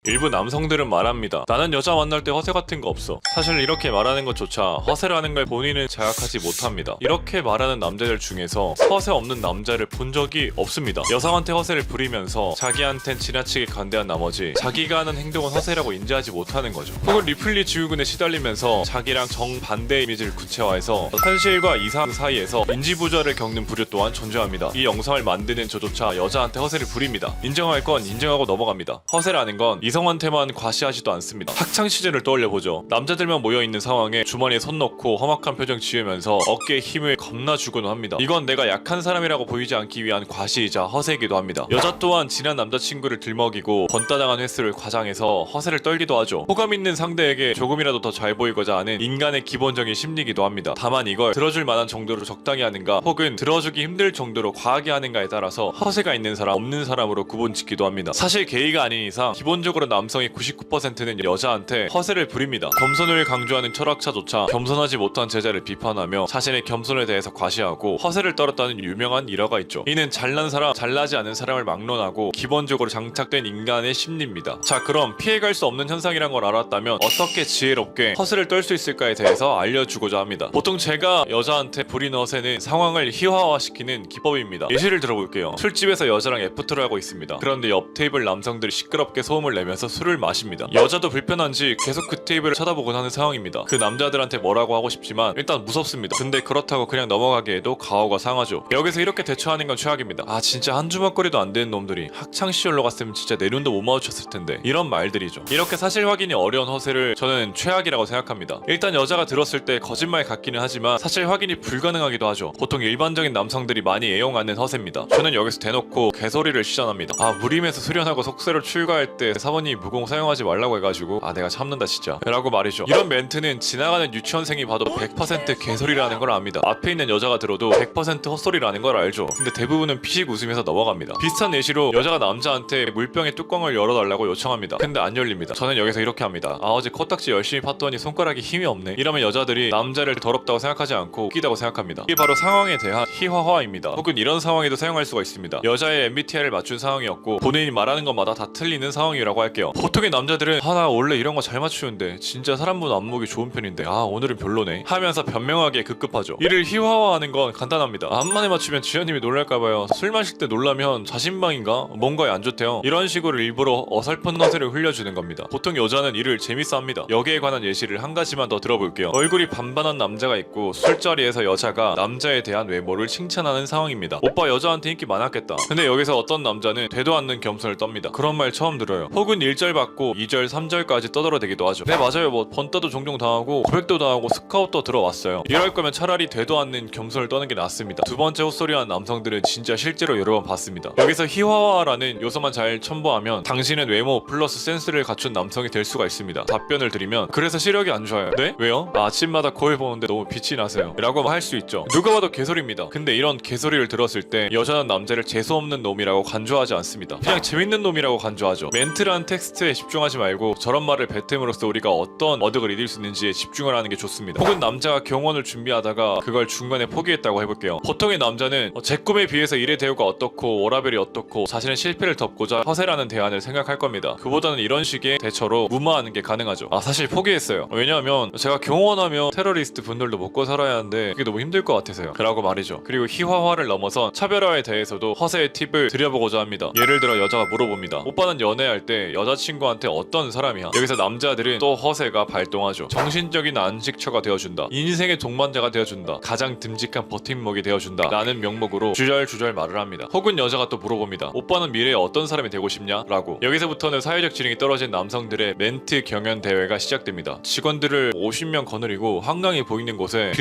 일부 남성들은 말합니다. 나는 여자 만날 때 허세 같은 거 없어. 사실 이렇게 말하는 것조차 허세라는 걸 본인은 자각하지 못합니다. 이렇게 말하는 남자들 중에서 허세 없는 남자를 본 적이 없습니다. 여성한테 허세를 부리면서 자기한텐 지나치게 관대한 나머지 자기가 하는 행동은 허세라고 인지하지 못하는 거죠. 혹은 리플리 지우군에 시달리면서 자기랑 정반대 이미지를 구체화해서 현실과 이상 사이에서 인지부조를 겪는 부류 또한 존재합니다. 이 영상을 만드는 저조차 여자한테 허세를 부립니다. 인정할 건 인정하고 넘어갑니다. 허세라는 건 이성한테만 과시하지도 않습니다. 학창 시절을 떠올려보죠. 남자들만 모여있는 상황에 주머니에 손 넣고 험악한 표정 지으면서 어깨에 힘을 겁나 주곤 합니다. 이건 내가 약한 사람이라고 보이지 않기 위한 과시이자 허세이기도 합니다. 여자 또한 지난 남자친구를 들먹이고 번따당한 횟수를 과장해서 허세를 떨기도 하죠. 호감 있는 상대에게 조금이라도 더 잘 보이고자 하는 인간의 기본적인 심리이기도 합니다. 다만 이걸 들어줄 만한 정도로 적당히 하는가 혹은 들어주기 힘들 정도로 과하게 하는가에 따라서 허세가 있는 사람 없는 사람으로 구분짓기도 합니다. 사실 게이가 아닌 이상 기본적으로 남성의 99%는 여자한테 허세를 부립니다. 겸손을 강조하는 철학자조차 겸손하지 못한 제자를 비판하며 자신의 겸손에 대해서 과시하고 허세를 떨었다는 유명한 일화가 있죠. 이는 잘난 사람, 잘나지 않은 사람을 막론하고 기본적으로 장착된 인간의 심리입니다. 자, 그럼 피해갈 수 없는 현상이란 걸 알았다면 어떻게 지혜롭게 허세를 떨 수 있을까에 대해서 알려주고자 합니다. 보통 제가 여자한테 부리는 허세는 상황을 희화화시키는 기법입니다. 예시를 들어볼게요. 술집에서 여자랑 애프터를 하고 있습니다. 그런데 옆 테이블 남성들이 시끄럽게 소음을 내면서 술을 마십니다. 여자도 불편한지 계속 그 테이블을 쳐다보곤 하는 상황입니다. 그 남자들한테 뭐라고 하고 싶지만 일단 무섭습니다. 근데 그렇다고 그냥 넘어가기에도 가오가 상하죠. 여기서 이렇게 대처하는 건 최악입니다. 아, 진짜 한 주먹거리도 안 되는 놈들이 학창시절로 갔으면 진짜 내 눈도 못 마주쳤을 텐데, 이런 말들이죠. 이렇게 사실 확인이 어려운 허세를 저는 최악이라고 생각합니다. 일단 여자가 들었을 때 거짓말 같기는 하지만 사실 확인이 불가능하기도 하죠. 보통 일반적인 남성들이 많이 애용하는 허세입니다. 저는 여기서 대놓고 개소리를 시전합니다. 아, 무림에서 수련하고 속세로 출가할 때 사모님이 무공 사용하지 말라고 해가지고 아, 내가 참는다 진짜 라고 말이죠. 이런 멘트는 지나가는 유치원생이 봐도 100% 개소리라는 걸 압니다. 앞에 있는 여자가 들어도 100% 헛소리라는 걸 알죠. 근데 대부분은 피식 웃으면서 넘어갑니다. 비슷한 예시로 여자가 남자한테 물병의 뚜껑을 열어달라고 요청합니다. 근데 안 열립니다. 저는 여기서 이렇게 합니다. 아, 어제 코딱지 열심히 팠더니 손가락이 힘이 없네. 이러면 여자들이 남자를 더럽다고 생각하지 않고 웃기다고 생각합니다. 이게 바로 상황에 대한 희화화입니다. 혹은 이런 상황에도 사용할 수가 있습니다. 여자의 MBTI를 맞춘 상황이었고 본인이 말하는 것마다 다 틀리는 상황이라고 할게요. 보통의 남자들은 아, 나 원래 이런 거 잘 맞추는데 진짜 사람 보는 안목이 좋은 편인데 아, 오늘은 별로네 하면서 변명하기에 급급하죠. 이를 희화화하는 건 간단합니다. 안만에 맞추면 지현님이 놀랄까봐요. 술 마실 때 놀라면 자신방인가? 뭔가에 안 좋대요. 이런 식으로 일부러 어설픈 허세를 흘려주는 겁니다. 보통 여자는 이를 재밌어 합니다. 여기에 관한 예시를 한 가지만 더 들어볼게요. 얼굴이 반반한 남자가 있고 술자리에서 여자가 남자에 대한 외모를 칭찬하는 상황입니다. 오빠 여자한테 인기 많았겠다. 근데 여기서 어떤 남자는 되도 않는 겸손을 떱니다. 그런 말 처음 들어요. 혹은 1절 받고 2절 3절까지 떠들어대기도 하죠. 네, 맞아요. 뭐 번따도 종종 당하고 고백도 당하고 스카웃도 들어왔어요. 이럴 거면 차라리 되도 않는 겸손을 떠는 게 낫습니다. 두 번째 헛소리하는 남성들은 진짜 실제로 여러 번 봤습니다. 여기서 희화화라는 요소만 잘 첨부하면 당신은 외모 플러스 센스를 갖춘 남성이 될 수가 있습니다. 답변을 드리면 그래서 시력이 안 좋아요. 네? 왜요? 아, 아침마다 거울 보는데 너무 빛이 나세요 라고 할 수 있죠. 누가 봐도 개소리입니다. 근데 이런 개소리를 들었을 때 여자는 남자를 재수없는 놈이라고 간주하지 않습니다. 그냥 재밌는 놈이라고 간주하죠. 멘트란 텍스트에 집중하지 말고 저런 말을 뱉음으로써 우리가 어떤 어득을 이룰 수 있는지에 집중을 하는 게 좋습니다. 혹은 남자가 경원을 준비하다가 그걸 중간에 포기했다고 해볼게요. 보통의 남자는 제 꿈에 비해서 일의 대우가 어떻고 워라벨이 어떻고 자신의 실패를 덮고자 허세라는 대안을 생각할 겁니다. 그보다는 이런 식의 대처로 무마하는 게 가능하죠. 아, 사실 포기했어요. 왜냐하면 제가 경원하면 테러리스트 분들도 먹고 살아야 하는데 그게 너무 힘들 것 같아서요 라고 말이죠. 그리고 희화화를 넘어선 차별화에 대해서도 허세의 팁을 드려보고자 합니다. 예를 들어 여자가 물어봅니다. 오빠는 연애할 때 여자친구한테 어떤 사람이야? 여기서 남자들은 또 허세가 발동하죠. 정신적인 안식처가 되어준다, 인생의 동반자가 되어준다, 가장 듬직한 버팀목이 되어준다 라는 명목으로 주절주절 말을 합니다. 혹은 여자가 또 물어봅니다. 오빠는 미래에 어떤 사람이 되고 싶냐? 라고. 여기서부터는 사회적 지능이 떨어진 남성들의 멘트 경연 대회가 시작됩니다. 직원들을 50명 거느리고 한강이 보이는 곳에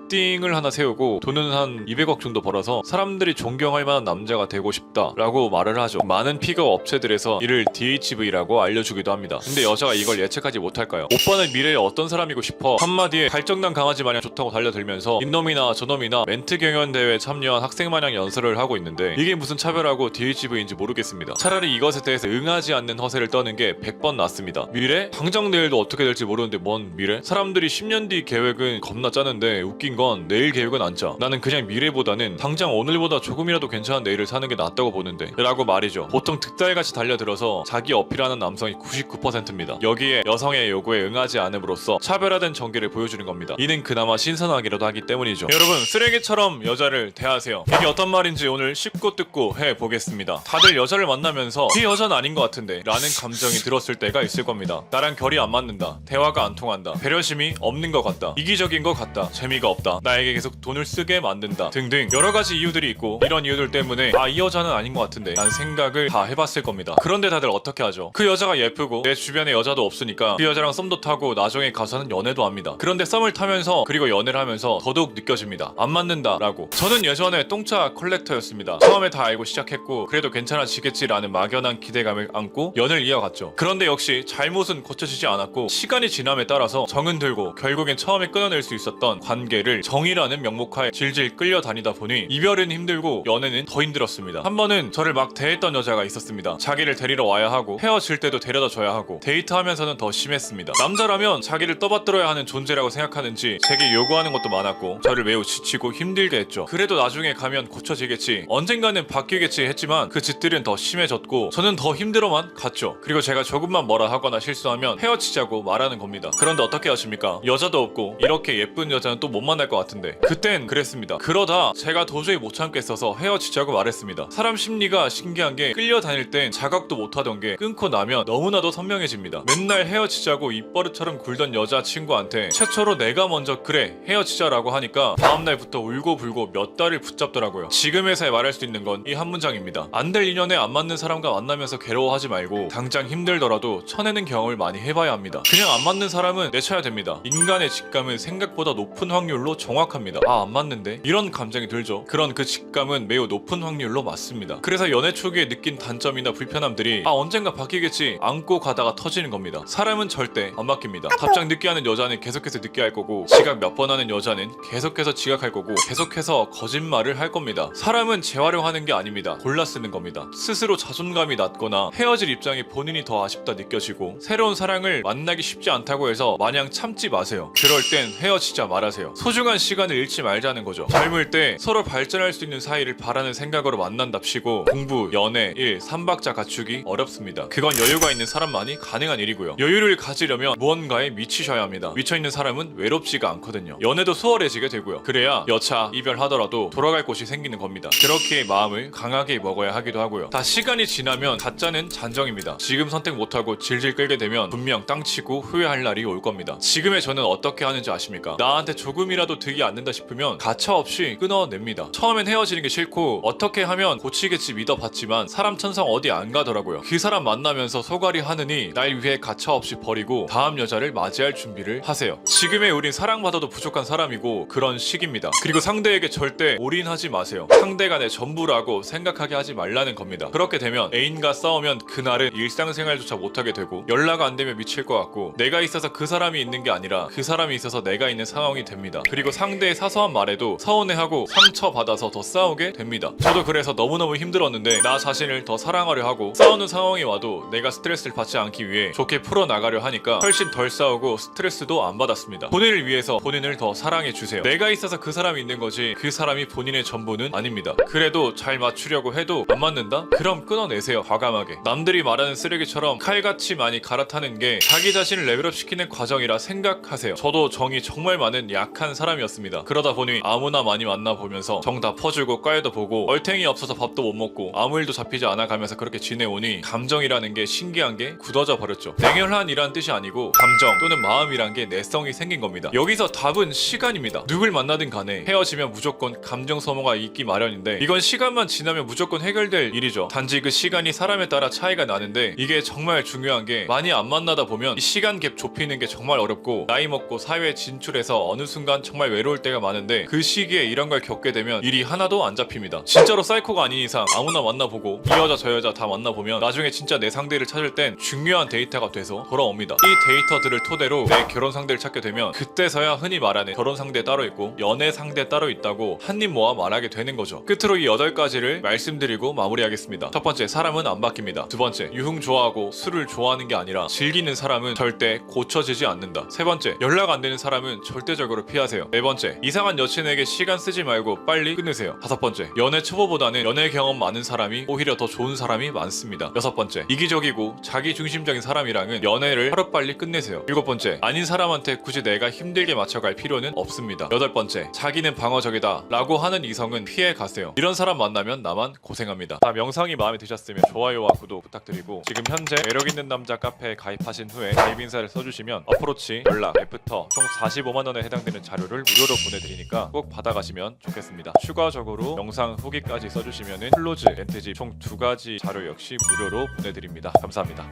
빌딩을 하나 세우고 돈은 한 200억 정도 벌어서 사람들이 존경할 만한 남자가 되고 싶다 라고 말을 하죠. 많은 픽업 업체들에서 이를 DHV라고 알려주기도 합니다. 근데 여자가 이걸 예측하지 못할까요? 오빠는 미래에 어떤 사람이고 싶어 한마디에 갈정난 강아지 마냥 좋다고 달려들면서 이놈이나 저놈이나 멘트 경연 대회에 참여한 학생 마냥 연설을 하고 있는데 이게 무슨 차별하고 DHV인지 모르겠습니다. 차라리 이것에 대해서 응하지 않는 허세를 떠는 게 100번 낫습니다. 미래? 당장 내일도 어떻게 될지 모르는데 뭔 미래? 사람들이 10년 뒤 계획은 겁나 짜는데 웃긴 건 건 내일 계획은 안 짜. 나는 그냥 미래보다는 당장 오늘보다 조금이라도 괜찮은 내일을 사는 게 낫다고 보는데 라고 말이죠. 보통 득달같이 달려들어서 자기 어필하는 남성이 99%입니다. 여기에 여성의 요구에 응하지 않음으로써 차별화된 전개를 보여주는 겁니다. 이는 그나마 신선하기라도 하기 때문이죠. 여러분, 쓰레기처럼 여자를 대하세요. 이게 어떤 말인지 오늘 쉽고 뜯고 해보겠습니다. 다들 여자를 만나면서 이 여자는 아닌 것 같은데 라는 감정이 들었을 때가 있을 겁니다. 나랑 결이 안 맞는다, 대화가 안 통한다, 배려심이 없는 것 같다, 이기적인 것 같다, 재미가 없다, 나에게 계속 돈을 쓰게 만든다 등등 여러가지 이유들이 있고, 이런 이유들 때문에 이 여자는 아닌 것 같은데 라는 생각을 다 해봤을 겁니다. 그런데 다들 어떻게 하죠? 그 여자가 예쁘고 내 주변에 여자도 없으니까 그 여자랑 썸도 타고 나중에 가서는 연애도 합니다. 그런데 썸을 타면서 그리고 연애를 하면서 더더욱 느껴집니다. 안 맞는다 라고. 저는 예전에 똥차 컬렉터였습니다. 처음에 다 알고 시작했고 그래도 괜찮아지겠지라는 막연한 기대감을 안고 연을 이어갔죠. 그런데 역시 잘못은 고쳐지지 않았고, 시간이 지남에 따라서 정은 들고 결국엔 처음에 끊어낼 수 있었던 관계를 정이라는 명목하에 질질 끌려다니다 보니 이별은 힘들고 연애는 더 힘들었습니다. 한 번은 저를 막 대했던 여자가 있었습니다. 자기를 데리러 와야 하고 헤어질 때도 데려다 줘야 하고 데이트하면서는 더 심했습니다. 남자라면 자기를 떠받들어야 하는 존재라고 생각하는지 제게 요구하는 것도 많았고 저를 매우 지치고 힘들게 했죠. 그래도 나중에 가면 고쳐지겠지, 언젠가는 바뀌겠지 했지만 그 짓들은 더 심해졌고 저는 더 힘들어만 갔죠. 그리고 제가 조금만 뭐라 하거나 실수하면 헤어지자고 말하는 겁니다. 그런데 어떻게 하십니까? 여자도 없고 이렇게 예쁜 여자는 또 못 만날 것 같은데. 그땐 그랬습니다. 그러다 제가 도저히 못 참겠어서 헤어지자고 말했습니다. 사람 심리가 신기한 게, 끌려다닐 땐 자각도 못하던 게 끊고 나면 너무나도 선명해집니다. 맨날 헤어지자고 입버릇처럼 굴던 여자친구한테 최초로 내가 먼저 그래 헤어지자라고 하니까 다음날부터 울고불고 몇 달을 붙잡더라고요. 지금에서야 말할 수 있는 건 이 한 문장입니다. 안 될 인연에 안 맞는 사람과 만나면서 괴로워하지 말고 당장 힘들더라도 쳐내는 경험을 많이 해봐야 합니다. 그냥 안 맞는 사람은 내쳐야 됩니다. 인간의 직감은 생각보다 높은 확률로 정확합니다. 안 맞는데? 이런 감정이 들죠. 그런 그 직감은 매우 높은 확률로 맞습니다. 그래서 연애 초기에 느낀 단점이나 불편함들이 언젠가 바뀌겠지 안고 가다가 터지는 겁니다. 사람은 절대 안 바뀝니다. 답장 늦게 하는 여자는 계속해서 늦게 할 거고, 지각 몇 번 하는 여자는 계속해서 지각할 거고, 계속해서 거짓말을 할 겁니다. 사람은 재활용하는 게 아닙니다. 골라 쓰는 겁니다. 스스로 자존감이 낮거나 헤어질 입장이 본인이 더 아쉽다 느껴지고 새로운 사랑을 만나기 쉽지 않다고 해서 마냥 참지 마세요. 그럴 땐 헤어지자 말하세요. 소중한 시간을 잃지 말자는 거죠. 젊을 때 서로 발전할 수 있는 사이를 바라는 생각으로 만난답시고 공부, 연애, 일, 삼박자 갖추기 어렵습니다. 그건 여유가 있는 사람만이 가능한 일이고요. 여유를 가지려면 무언가에 미치셔야 합니다. 미쳐있는 사람은 외롭지가 않거든요. 연애도 수월해지게 되고요. 그래야 여차 이별하더라도 돌아갈 곳이 생기는 겁니다. 그렇게 마음을 강하게 먹어야 하기도 하고요. 다 시간이 지나면 가짜는 잔정입니다. 지금 선택 못하고 질질 끌게 되면 분명 땅치고 후회할 날이 올 겁니다. 지금의 저는 어떻게 하는지 아십니까? 나한테 조금이라도 득이 안 된다 싶으면 가차없이 끊어냅니다. 처음엔 헤어지는 게 싫고 어떻게 하면 고치겠지 믿어봤지만 사람 천성 어디 안 가더라고요. 그 사람 만나면서 소갈이 하느니 날 위해 가차없이 버리고 다음 여자를 맞이할 준비를 하세요. 지금의 우린 사랑받아도 부족한 사람이고 그런 시기입니다. 그리고 상대에게 절대 올인하지 마세요. 상대가 내 전부라고 생각하게 하지 말라는 겁니다. 그렇게 되면 애인과 싸우면 그날은 일상생활조차 못하게 되고 연락 안 되면 미칠 것 같고, 내가 있어서 그 사람이 있는 게 아니라 그 사람이 있어서 내가 있는 상황이 됩니다. 그리고 상대의 사소한 말에도 서운해하고 상처받아서 더 싸우게 됩니다. 저도 그래서 너무너무 힘들었는데 나 자신을 더 사랑하려 하고, 싸우는 상황이 와도 내가 스트레스를 받지 않기 위해 좋게 풀어나가려 하니까 훨씬 덜 싸우고 스트레스도 안 받았습니다. 본인을 위해서 본인을 더 사랑해주세요. 내가 있어서 그 사람이 있는 거지 그 사람이 본인의 전부는 아닙니다. 그래도 잘 맞추려고 해도 안 맞는다? 그럼 끊어내세요. 과감하게. 남들이 말하는 쓰레기처럼 칼같이 많이 갈아타는 게 자기 자신을 레벨업 시키는 과정이라 생각하세요. 저도 정이 정말 많은 약한 사람이었습니다. 그러다 보니 아무나 많이 만나보면서 정 다 퍼주고 까여도 보고 얼탱이 없어서 밥도 못 먹고 아무 일도 잡히지 않아 가면서 그렇게 지내오니 감정이라는 게 신기한 게 굳어져 버렸죠. 냉혈한 이란 뜻이 아니고 감정 또는 마음이란 게 내성이 생긴 겁니다. 여기서 답은 시간입니다. 누굴 만나든 간에 헤어지면 무조건 감정 소모가 있기 마련인데 이건 시간만 지나면 무조건 해결될 일이죠. 단지 그 시간이 사람에 따라 차이가 나는데, 이게 정말 중요한 게 많이 안 만나다 보면 이 시간 갭 좁히는 게 정말 어렵고, 나이 먹고 사회에 진출해서 어느 순간 정말 외로울 때가 많은데 그 시기에 이런 걸 겪게 되면 일이 하나도 안 잡힙니다. 진짜로 사이코가 아닌 이상 아무나 만나보고 이 여자 저 여자 다 만나보면 나중에 진짜 내 상대를 찾을 땐 중요한 데이터가 돼서 돌아옵니다. 이 데이터들을 토대로 내 결혼 상대를 찾게 되면 그때서야 흔히 말하는 결혼 상대 따로 있고 연애 상대 따로 있다고 한입 모아 말하게 되는 거죠. 끝으로 이 8가지를 말씀드리고 마무리하겠습니다. 첫 번째, 사람은 안 바뀝니다. 두 번째, 유흥 좋아하고 술을 좋아하는 게 아니라 즐기는 사람은 절대 고쳐지지 않는다. 세 번째, 연락 안 되는 사람은 절대적으로 피하세요. 끝내세요. 네 번째, 이상한 여친에게 시간 쓰지 말고 빨리 끝내세요. 다섯 번째, 연애 초보보다는 연애 경험 많은 사람이 오히려 더 좋은 사람이 많습니다. 여섯 번째, 이기적이고 자기 중심적인 사람이랑은 연애를 하루빨리 끝내세요. 일곱 번째, 아닌 사람한테 굳이 내가 힘들게 맞춰갈 필요는 없습니다. 여덟 번째, 자기는 방어적이다 라고 하는 이성은 피해 가세요. 이런 사람 만나면 나만 고생합니다. 다음 영상이 마음에 드셨으면 좋아요와 구독 부탁드리고, 지금 현재 매력있는 남자 카페에 가입하신 후에 가입 인사를 써주시면 어프로치, 연락, 애프터 총 45만원에 해당되는 자료를 무료로 보내드리니까 꼭 받아가시면 좋겠습니다. 추가적으로 영상 후기까지 써주시면 클로즈, 렌트집 총 2가지 자료 역시 무료로 보내드립니다. 감사합니다.